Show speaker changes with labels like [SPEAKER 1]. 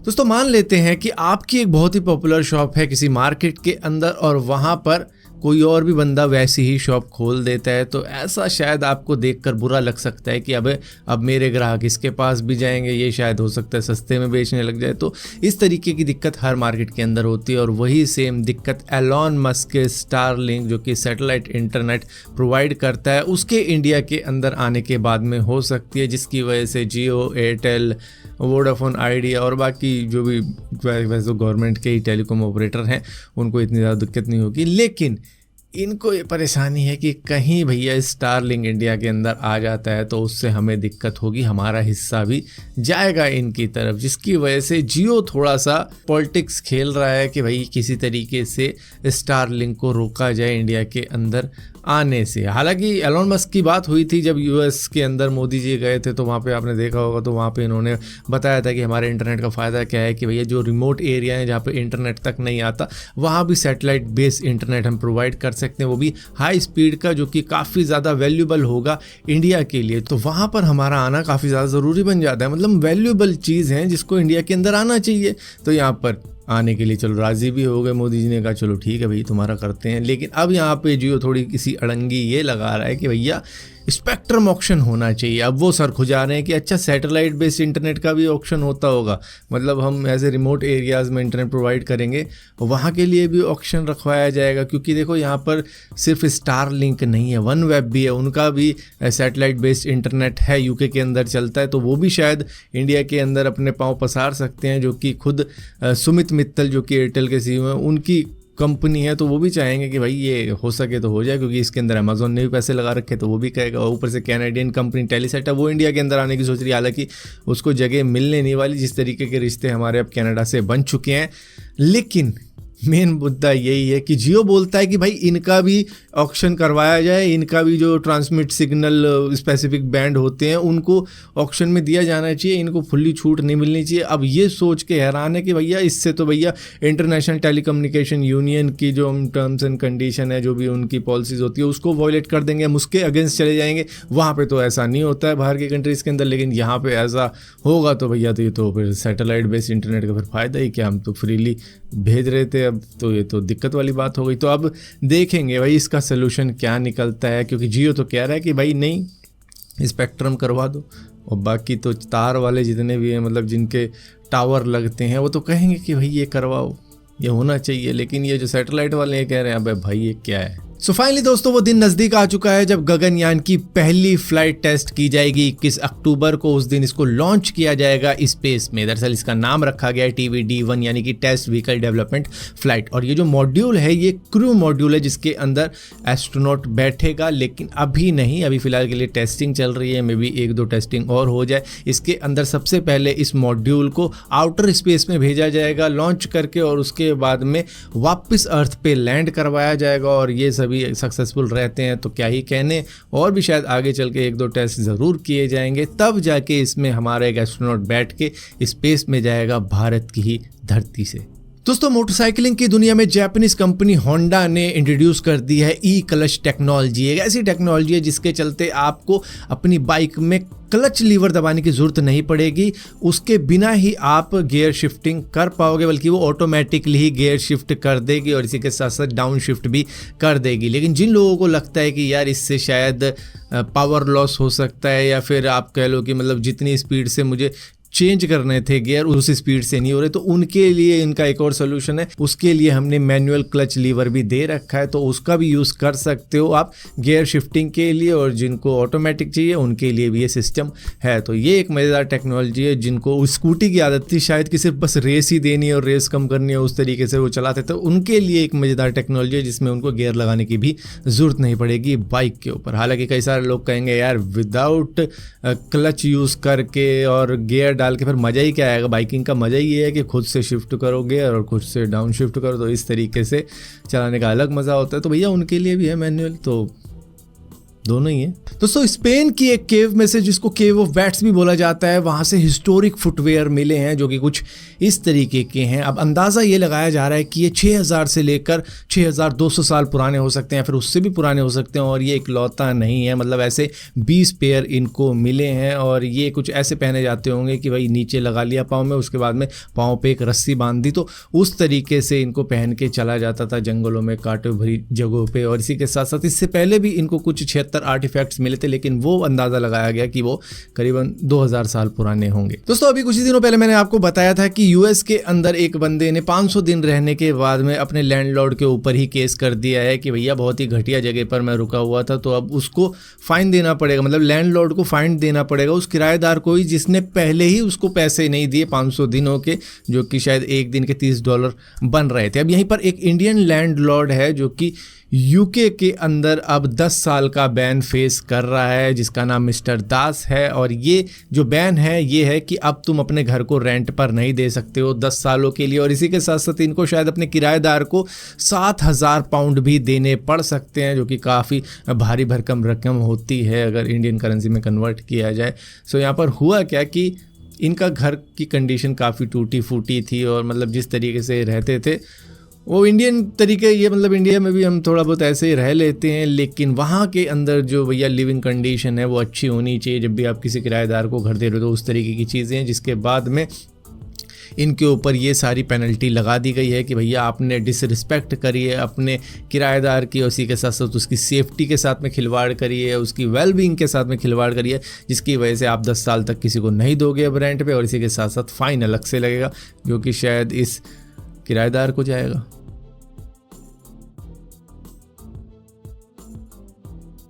[SPEAKER 1] दोस्तों मान लेते हैं कि आपकी एक बहुत ही पॉपुलर शॉप है किसी मार्केट के अंदर और वहाँ पर कोई और भी बंदा वैसी ही शॉप खोल देता है, तो ऐसा शायद आपको देखकर बुरा लग सकता है कि अब मेरे ग्राहक इसके पास भी जाएंगे, ये शायद हो सकता है सस्ते में बेचने लग जाए। तो इस तरीके की दिक्कत हर मार्केट के अंदर होती है और वही सेम दिक्कत एलॉन मस्क के स्टारलिंक जो कि सैटेलाइट इंटरनेट प्रोवाइड करता है उसके इंडिया के अंदर आने के बाद में हो सकती है, जिसकी वजह से जियो, एयरटेल, वोडाफोन आइडिया और बाकी जो भी वैसे तो गवर्नमेंट के ही टेलीकॉम ऑपरेटर हैं उनको इतनी ज़्यादा दिक्कत नहीं होगी। लेकिन इनको ये परेशानी है कि कहीं भैया स्टारलिंक इंडिया के अंदर आ जाता है तो उससे हमें दिक्कत होगी, हमारा हिस्सा भी जाएगा इनकी तरफ, जिसकी वजह से जियो थोड़ा सा पॉलिटिक्स खेल रहा है कि भाई किसी तरीके से स्टारलिंक को रोका जाए इंडिया के अंदर आने से। हालांकि एलोन मस्क की बात हुई थी जब यूएस के अंदर मोदी जी गए थे, तो वहाँ पे आपने देखा होगा, तो वहाँ पे इन्होंने बताया था कि हमारे इंटरनेट का फ़ायदा क्या है कि भैया जो रिमोट एरिया है जहाँ पे इंटरनेट तक नहीं आता वहाँ भी सैटेलाइट बेस्ड इंटरनेट हम प्रोवाइड कर सकते हैं, वो भी हाई स्पीड का, जो कि काफ़ी ज़्यादा वैल्यूबल होगा इंडिया के लिए। तो वहाँ पर हमारा आना काफ़ी ज़्यादा ज़रूरी बन जाता है, मतलब वैल्यूबल चीज़ है जिसको इंडिया के अंदर आना चाहिए। तो यहाँ पर आने के लिए चलो राज़ी भी हो गए, मोदी जी ने कहा चलो ठीक है भाई तुम्हारा करते हैं। लेकिन अब यहाँ पे जियो थोड़ी किसी अड़ंगी ये लगा रहा है कि भैया स्पेक्ट्रम ऑक्शन होना चाहिए। अब वो सर खुजा रहे हैं कि अच्छा सैटेलाइट बेस्ड इंटरनेट का भी ऑक्शन होता होगा, मतलब हम ऐसे रिमोट एरियाज़ में इंटरनेट प्रोवाइड करेंगे वहाँ के लिए भी ऑक्शन रखवाया जाएगा। क्योंकि देखो यहाँ पर सिर्फ स्टारलिंक नहीं है, वन वेब भी है, उनका भी सैटेलाइट बेस्ड इंटरनेट है, यूके के अंदर चलता है, तो वो भी शायद इंडिया के अंदर अपने पाँव पसार सकते हैं। जो कि खुद सुमित मित्तल जो कि एयरटेल के सीईओ हैं उनकी कंपनी है, तो वो भी चाहेंगे कि भाई ये हो सके तो हो जाए, क्योंकि इसके अंदर अमेजोन ने भी पैसे लगा रखे तो वो भी कहेगा। ऊपर से कैनेडियन कंपनी टेलीसेट है, वो इंडिया के अंदर आने की सोच रही है, हालांकि उसको जगह मिलने नहीं वाली जिस तरीके के रिश्ते हमारे अब कनाडा से बन चुके हैं। लेकिन मेन मुद्दा यही है कि जियो बोलता है कि भाई इनका भी ऑक्शन करवाया जाए, इनका भी जो ट्रांसमिट सिग्नल स्पेसिफिक बैंड होते हैं उनको ऑक्शन में दिया जाना चाहिए, इनको फुल्ली छूट नहीं मिलनी चाहिए। अब ये सोच के हैरान है कि भैया इससे तो भैया इंटरनेशनल टेलीकम्युनिकेशन यूनियन की जो टर्म्स एंड कंडीशन है, जो भी उनकी पॉलिसीज़ होती है उसको वॉयलेट कर देंगे, हम उसके अगेंस्ट चले जाएंगे। वहाँ पर तो ऐसा नहीं होता है बाहर की कंट्रीज़ के अंदर, लेकिन यहाँ पर ऐसा होगा तो भैया तो ये तो फिर सैटेलाइट बेस्ड इंटरनेट का फिर फ़ायदा ही क्या, हम तो फ्रीली भेज रहे थे, अब तो ये तो दिक्कत वाली बात हो गई। तो अब देखेंगे भाई इसका सलूशन क्या निकलता है, क्योंकि जियो तो कह रहा है कि भाई नहीं स्पेक्ट्रम करवा दो, और बाकी तो तार वाले जितने भी हैं, मतलब जिनके टावर लगते हैं, वो तो कहेंगे कि भाई ये करवाओ, ये होना चाहिए। लेकिन ये जो सैटेलाइट वाले हैं कह रहे हैं भाई ये क्या है। सो फाइनली दोस्तों वो दिन नज़दीक आ चुका है जब गगनयान की पहली फ्लाइट टेस्ट की जाएगी 21 अक्टूबर को। उस दिन इसको लॉन्च किया जाएगा स्पेस में। दरअसल इसका नाम रखा गया है TVD-1 यानी कि टेस्ट व्हीकल डेवलपमेंट फ्लाइट। और ये जो मॉड्यूल है ये क्रू मॉड्यूल है जिसके अंदर एस्ट्रोनॉट बैठेगा, लेकिन अभी नहीं, अभी फिलहाल के लिए टेस्टिंग चल रही है, मे बी 1-2 टेस्टिंग और हो जाए। इसके अंदर सबसे पहले इस मॉड्यूल को आउटर स्पेस में भेजा जाएगा लॉन्च करके, और उसके बाद में वापस अर्थ पे लैंड करवाया जाएगा। और ये सभी सक्सेसफुल रहते हैं तो क्या ही कहने, और भी शायद आगे चल के 1-2 टेस्ट ज़रूर किए जाएंगे, तब जाके इसमें हमारा एक एस्ट्रोनॉट बैठ के स्पेस में जाएगा भारत की ही धरती से। दोस्तों मोटरसाइकिलिंग की दुनिया में जापानीज कंपनी होंडा ने इंट्रोड्यूस कर दी है ई-क्लच टेक्नोलॉजी। एक ऐसी टेक्नोलॉजी है जिसके चलते आपको अपनी बाइक में क्लच लीवर दबाने की ज़रूरत नहीं पड़ेगी, उसके बिना ही आप गियर शिफ्टिंग कर पाओगे, बल्कि वो ऑटोमेटिकली ही गियर शिफ्ट कर देगी और इसी के साथ साथ डाउन शिफ्ट भी कर देगी। लेकिन जिन लोगों को लगता है कि यार इससे शायद पावर लॉस हो सकता है, या फिर आप कह लो कि मतलब जितनी स्पीड से मुझे चेंज करने थे गियर उस स्पीड से नहीं हो रहे, तो उनके लिए इनका एक और सोल्यूशन है। उसके लिए हमने मैनुअल क्लच लीवर भी दे रखा है, तो उसका भी यूज़ कर सकते हो आप गियर शिफ्टिंग के लिए, और जिनको ऑटोमेटिक चाहिए उनके लिए भी ये सिस्टम है। तो ये एक मज़ेदार टेक्नोलॉजी है। जिनको स्कूटी की आदत थी शायद कि सिर्फ बस रेस ही देनी है और रेस कम करनी है, उस तरीके से वो चलाते थे, उनके लिए एक मज़ेदार टेक्नोलॉजी है जिसमें उनको गियर लगाने की भी ज़रूरत नहीं पड़ेगी बाइक के ऊपर। हालांकि कई सारे लोग कहेंगे यार विदाउट क्लच यूज़ करके और गियर डाल के फिर मज़ा ही क्या आएगा। बाइकिंग का मज़ा ही ये है कि खुद से शिफ्ट करोगे और खुद से डाउन शिफ्ट करो, तो इस तरीके से चलाने का अलग मज़ा होता है। तो भैया उनके लिए भी है मैनुअल, तो दोनों ही है। दोस्तों स्पेन की एक केव में से, जिसको केव ऑफ बैट्स भी बोला जाता है, वहाँ से हिस्टोरिक फुटवेयर मिले हैं जो कि कुछ इस तरीके के हैं। अब अंदाज़ा ये लगाया जा रहा है कि ये 6000 से लेकर 6200 साल पुराने हो सकते हैं, फिर उससे भी पुराने हो सकते हैं। और ये इकलौता नहीं है, मतलब ऐसे 20 पेयर इनको मिले हैं और ये कुछ ऐसे पहने जाते होंगे कि भाई नीचे लगा लिया पाँव में, उसके बाद में पाँव पे एक रस्सी बांध दी, तो उस तरीके से इनको पहन के चला जाता था जंगलों में, कांटे भरी जगहों पे। और इसी के साथ साथ इससे पहले भी इनको कुछ 76 आर्टिफैक्ट्स मिले थे, लेकिन वो अंदाज़ा लगाया गया कि वो करीबन 2000 साल पुराने होंगे। दोस्तों अभी कुछ ही दिनों पहले मैंने आपको बताया था कि यूएस के अंदर एक बंदे ने 500 दिन रहने के बाद में अपने लैंडलॉर्ड के ऊपर ही केस कर दिया है कि भैया बहुत ही घटिया जगह पर मैं रुका हुआ था, तो अब उसको फाइन देना पड़ेगा, मतलब लैंडलॉर्ड को फाइन देना पड़ेगा उस किराएदार को ही जिसने पहले ही उसको पैसे नहीं दिए 500 दिनों के, जो कि शायद एक दिन के $30 बन रहे थे। अब यहीं पर एक इंडियन लैंडलॉर्ड है जो कि यूके के अंदर अब 10 साल का बैन फेस कर रहा है, जिसका नाम मिस्टर दास है। और ये जो बैन है ये है कि अब तुम अपने घर को रेंट पर नहीं दे सकते हो 10 सालों के लिए। और इसी के साथ साथ इनको शायद अपने किराएदार को 7000 पाउंड भी देने पड़ सकते हैं, जो कि काफ़ी भारी भरकम रकम होती है अगर इंडियन करेंसी में कन्वर्ट किया जाए। सो यहाँ पर हुआ क्या कि इनका घर की कंडीशन काफ़ी टूटी फूटी थी, और मतलब जिस तरीके से रहते थे वो इंडियन तरीके, ये मतलब इंडिया में भी हम थोड़ा बहुत ऐसे ही रह लेते हैं, लेकिन वहाँ के अंदर जो भैया लिविंग कंडीशन है वो अच्छी होनी चाहिए। जब भी आप किसी किराएदार को घर दे रहे हो तो उस तरीके की चीज़ें हैं, जिसके बाद में इनके ऊपर ये सारी पेनल्टी लगा दी गई है कि भैया आपने डिसरिस्पेक्ट करी है अपने किराएदार की, उसी के साथ साथ उसकी सेफ्टी के साथ में खिलवाड़ करी है, उसकी वेलबींग के साथ में खिलवाड़ करी है, जिसकी वजह से आप 10 साल तक किसी को नहीं दोगे अब रेंट पे। और इसी के साथ साथ फ़ाइन अलग से लगेगा, जो कि शायद इस किराएदार को जाएगा।